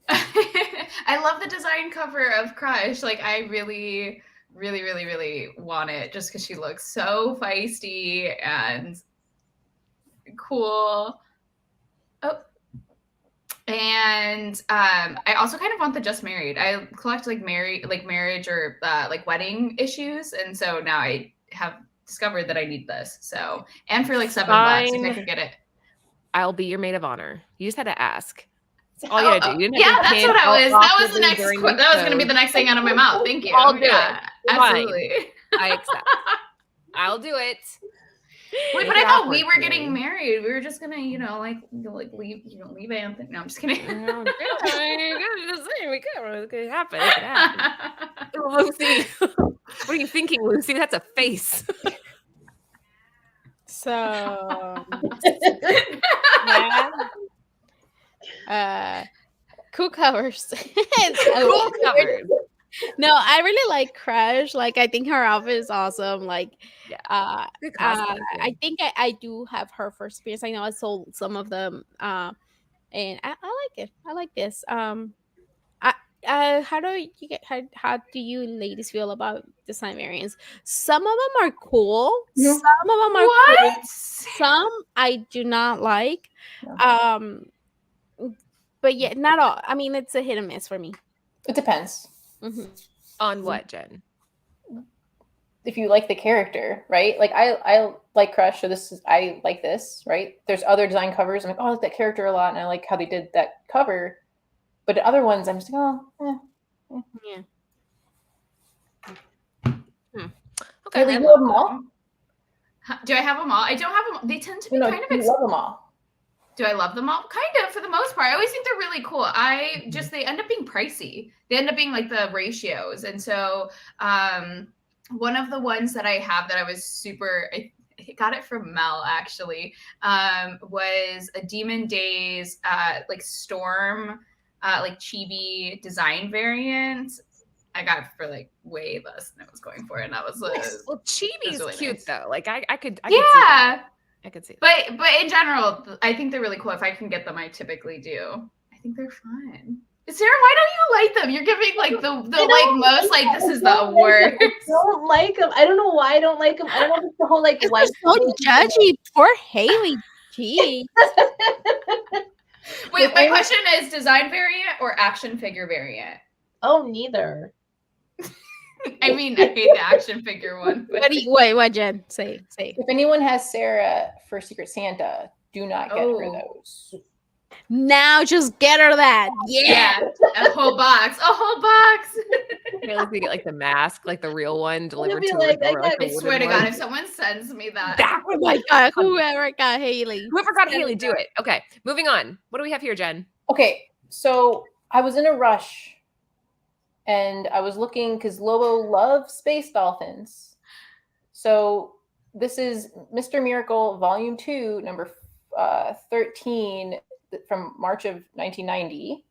I love the design cover of Crush. Like, I really, really, really, really want it just because she looks so feisty and cool. Oh. And I also kind of want the Just Married. I collect like marriage or like wedding issues, and so now I have discovered that I need this. So, and for like $7 if I Fine. could get it. I'll be your maid of honor. You just had to ask. All you gotta do. You didn't have Yeah, to that's pin what I all was. That was the awkwardly next. during That the was going to be show. the next thing out of my mouth. Thank you. I'll do Yeah, it. Fine. absolutely. I accept. I'll do it. Wait, Make but it I thought awkward we were for getting me. married. We were just gonna, leave Anthony. No, I'm just kidding. No, just saying, it could happen. It could happen. Lucy, what are you thinking, Lucy? That's a face. So yeah. Cool covers. Cool covers. No, I really like Crush. Like, I think her outfit is awesome. Like, Yeah. Good cosplay. I think I do have her first experience. I know I sold some of them. And I like it. I like this. How do you get? How do you ladies feel about design variants? Some of them are cool. No. Some of them are What? cool. Some I do not like. No. But yeah, not all. I mean, it's a hit and miss for me. It depends. On what, Jen? If you like the character, right? Like I like Crush, so I like this, right? There's other design covers. I'm like, oh, I like that character a lot, and I like how they did that cover. But the other ones, I'm just like, Yeah. Okay. Really, you love them all? Do I have them all? I don't have them. They tend to be No, kind of. you love them all. Do I love them all? Kind of, for the most part. I always think they're really cool. They end up being pricey. They end up being like the ratios. And so one of the ones that I have that I was I got it from Mel actually, was a Demon Days like Storm like chibi design variant. I got it for like way less than I was going for, and that was Well, chibi's really cute nice. though. Like I could see that. I could see that. But in general, I think they're really cool. If I can get them, I typically do. I think they're fun. Sarah, why don't you like them? You're giving like the like most like this is the worst. I don't like them. I don't know why I don't like them. I don't know if it's the whole like It's white. so judgy. Poor Haley. Gee. Wait, my question is design variant or action figure variant? Oh, neither. I mean, I hate the action figure one. But... What, Jen? Say. If anyone has Sarah for Secret Santa, do not get her those. Now just get her that. Yeah. A whole box. Maybe we get like the mask, like the real one delivered be to like, her. I Like I swear to God, if someone sends me that. Oh my God. Whoever got Haley. Whoever got Haley, do it. Okay, moving on. What do we have here, Jen? Okay, so I was in a rush and I was looking because Lobo loves space dolphins. So this is Mr. Miracle Volume 2, number 13 from March of 1990.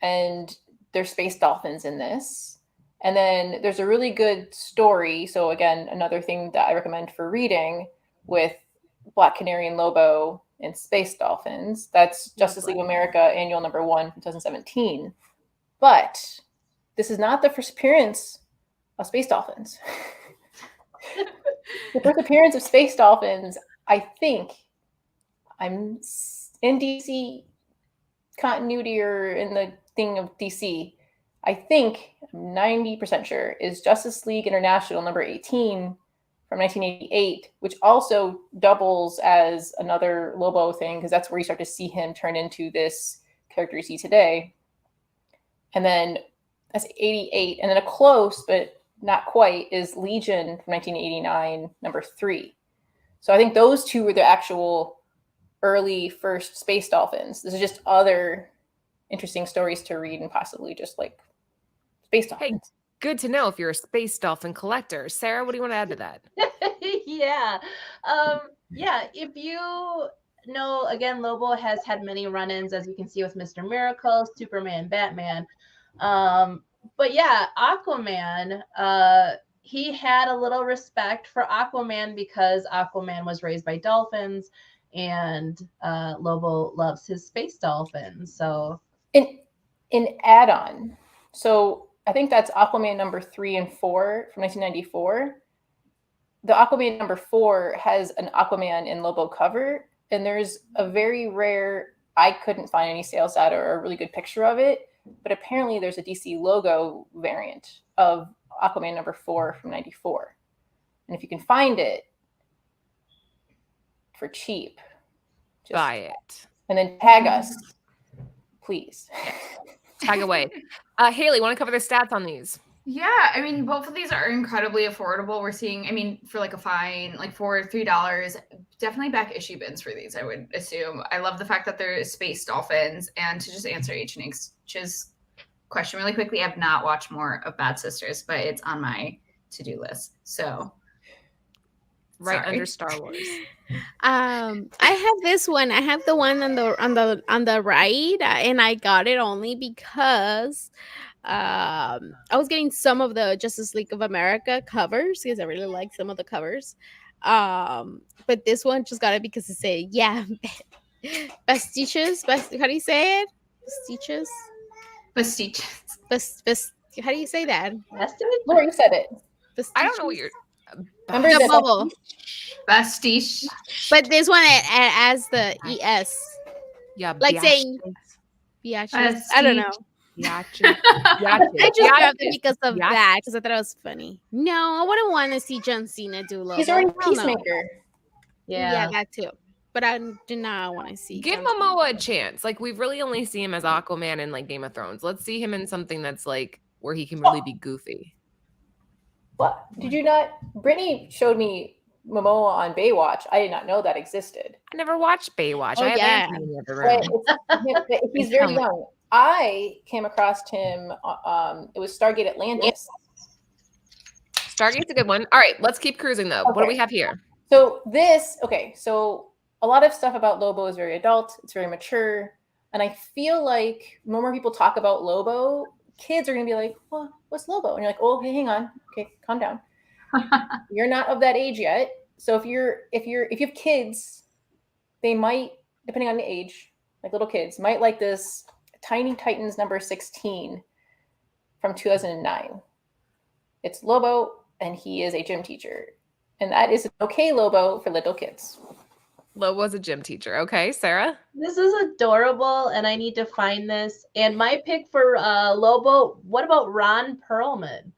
And there's space dolphins in this. And then there's a really good story. So again, another thing that I recommend for reading with Black Canary and Lobo and space dolphins. That's Justice League of America Annual number 1 from 2017. But this is not the first appearance of space dolphins. The first appearance of space dolphins, I think, I'm in DC continuity or in the thing of DC, I think, I'm 90% sure, is Justice League International number 18 from 1988, which also doubles as another Lobo thing, because that's where you start to see him turn into this character you see today. And then that's 88. And then a close, but not quite, is Legion from 1989, number 3. So I think those two were the actual early first space dolphins. This is just other interesting stories to read and possibly just like space dolphins. Hey, good to know if you're a space dolphin collector. Sarah, what do you want to add to that? Yeah. If you know, again, Lobo has had many run-ins, as you can see with Mr. Miracle, Superman, Batman. But yeah, Aquaman, he had a little respect for Aquaman because Aquaman was raised by dolphins, and Lobo loves his space dolphins. So in add-on, so I think that's Aquaman number 3 and 4 from 1994. The Aquaman number 4 has an Aquaman and Lobo cover, and there's a very rare, I couldn't find any sales data or a really good picture of it, but apparently there's a DC logo variant of Aquaman number 4 from 94. And if you can find it for cheap, just buy it. and then tag us please. Tag away. Haley, want to cover the stats on these? Yeah, I mean, both of these are incredibly affordable. We're seeing, I mean, for like a fine, like for $3, definitely back issue bins for these, I would assume. I love the fact that there is space dolphins. And to just answer H's question really quickly, I've not watched more of Bad Sisters, but it's on my to-do list. So Right sorry. under Star Wars. I have this one. I have the one on the right, and I got it only because I was getting some of the Justice League of America covers because I really like some of the covers. But this one just got it because it said, yeah, Bastiches. How do you say it? Bastiches. Bastiches. How do you say that? Laura, you said it. I don't know what you're. Remember The the bubble. Bastiche. But this one as the ES. Yeah, Like saying biatches. I don't know. Biatches. I just grabbed it because of Biatches. that, because I thought it was funny. No, I wouldn't want to see John Cena do Lobo. He's already Hell no. Peacemaker. Yeah, that too. But I do not want to see. Give John Cena. Momoa a chance. Like, we've really only seen him as Aquaman in like Game of Thrones. Let's see him in something that's like where he can really be goofy. What? Did you not? Brittany showed me Momoa on Baywatch. I did not know that existed. I never watched Baywatch. Oh, I have yeah. Anthony in the other room. But he's very young. I came across him. It was Stargate Atlantis. Stargate's a good one. All right, let's keep cruising though. What do we have here? So so a lot of stuff about Lobo is very adult. It's very mature. And I feel like the more people talk about Lobo, kids are going to be like, well, what's Lobo? And you're like, oh, hey, hang on. Okay, calm down. You're not of that age yet. So if you have kids, they might, depending on the age, like little kids, might like this Tiny Titans number 16 from 2009. It's Lobo, and he is a gym teacher. And that is an okay Lobo for little kids. Lobo's a gym teacher. Okay, Sarah? This is adorable, and I need to find this. And my pick for Lobo, what about Ron Perlman?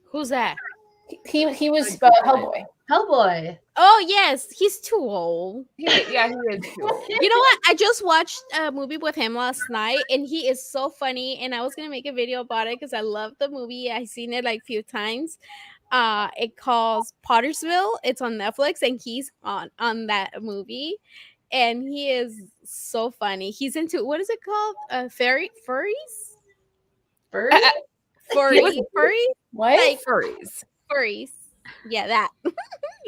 Who's that? He was Hellboy. Hellboy. Oh, yes. He's too old. Yeah, he is cool. You know what? I just watched a movie with him last night, and he is so funny. And I was going to make a video about it because I love the movie. I've seen it like a few times. It calls Pottersville. It's on Netflix, and he's on that movie. And he is so funny. He's into, what is it called? Furries? Furry? Furry? What? Like Furries. furries. Yeah, that.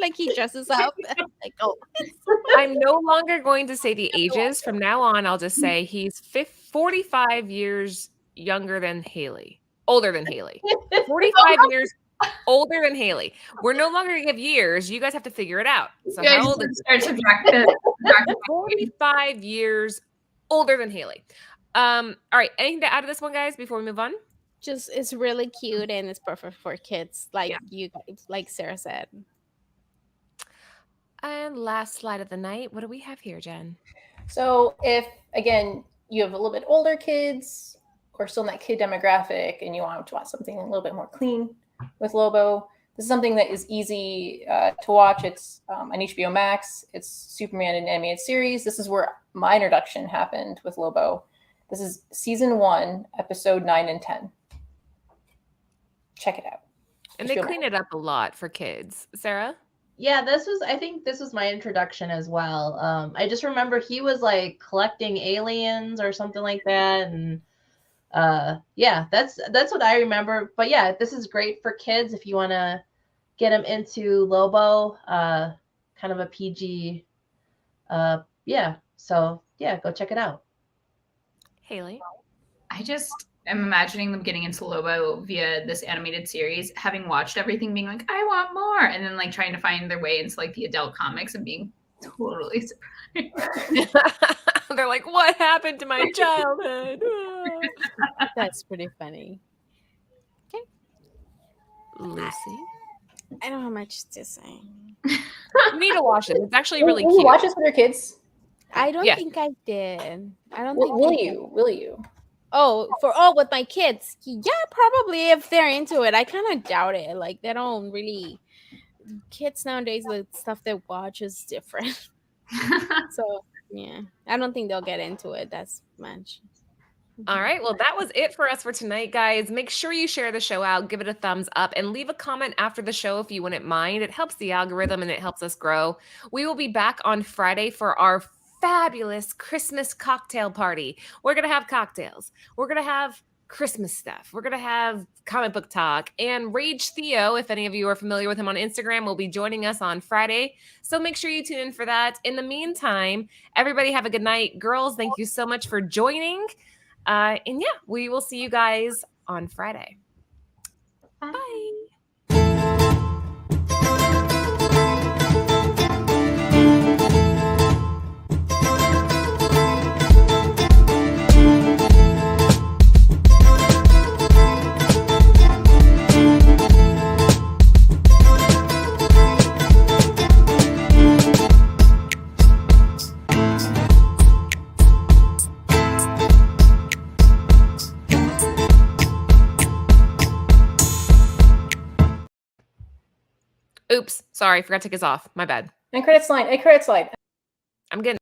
Like he dresses up. Like, oh. I'm no longer going to say the ages. From now on, I'll just say he's 45 years younger than Haley. Older than Haley. 45 years older than Haley. We're no longer going to give years. You guys have to figure it out. So how old is he? 45 years older than Haley. All right. Anything to add to this one, guys, before we move on? Just it's really cute and it's perfect for kids, like like Sarah said. And last slide of the night. What do we have here, Jen? So if, again, you have a little bit older kids or still in that kid demographic and you want to watch something a little bit more clean with Lobo, this is something that is easy to watch. It's on HBO Max. It's Superman, an animated series. This is where my introduction happened with Lobo. This is season 1, episode 9 and 10. Check it out. And they clean it up a lot for kids. Sarah? Yeah, I think this was my introduction as well. I just remember he was like collecting aliens or something like that. And yeah, that's what I remember. But yeah, this is great for kids if you want to get them into Lobo, kind of a PG. Yeah, so yeah, go check it out. Haley? I just am imagining them getting into Lobo via this animated series, having watched everything, being like, I want more, and then like trying to find their way into like the adult comics and being totally surprised. They're like, what happened to my childhood? That's pretty funny. Okay. Lucy? I don't have much to say. You need to watch it. It's actually really Will cute. you watch this with your kids? I don't Yeah. think I did. I don't Will, think will I did. you? Will you? With my kids. Yeah, probably if they're into it. I kind of doubt it. Like they don't really kids nowadays, the stuff they watch is different. So Yeah, I don't think they'll get into it that's much. All right. Well, that was it for us for tonight, guys. Make sure you share the show out, give it a thumbs up, and leave a comment after the show if you wouldn't mind. It helps the algorithm and it helps us grow. We will be back on Friday for our fabulous Christmas cocktail party. We're going to have cocktails. We're going to have Christmas stuff. We're going to have comic book talk. And Rage Theo, if any of you are familiar with him on Instagram, will be joining us on Friday. So make sure you tune in for that. In the meantime, everybody have a good night. Girls, thank you so much for joining. And yeah, we will see you guys on Friday. Bye. Oops, sorry, forgot to take us off. My bad. And credit slide. I'm getting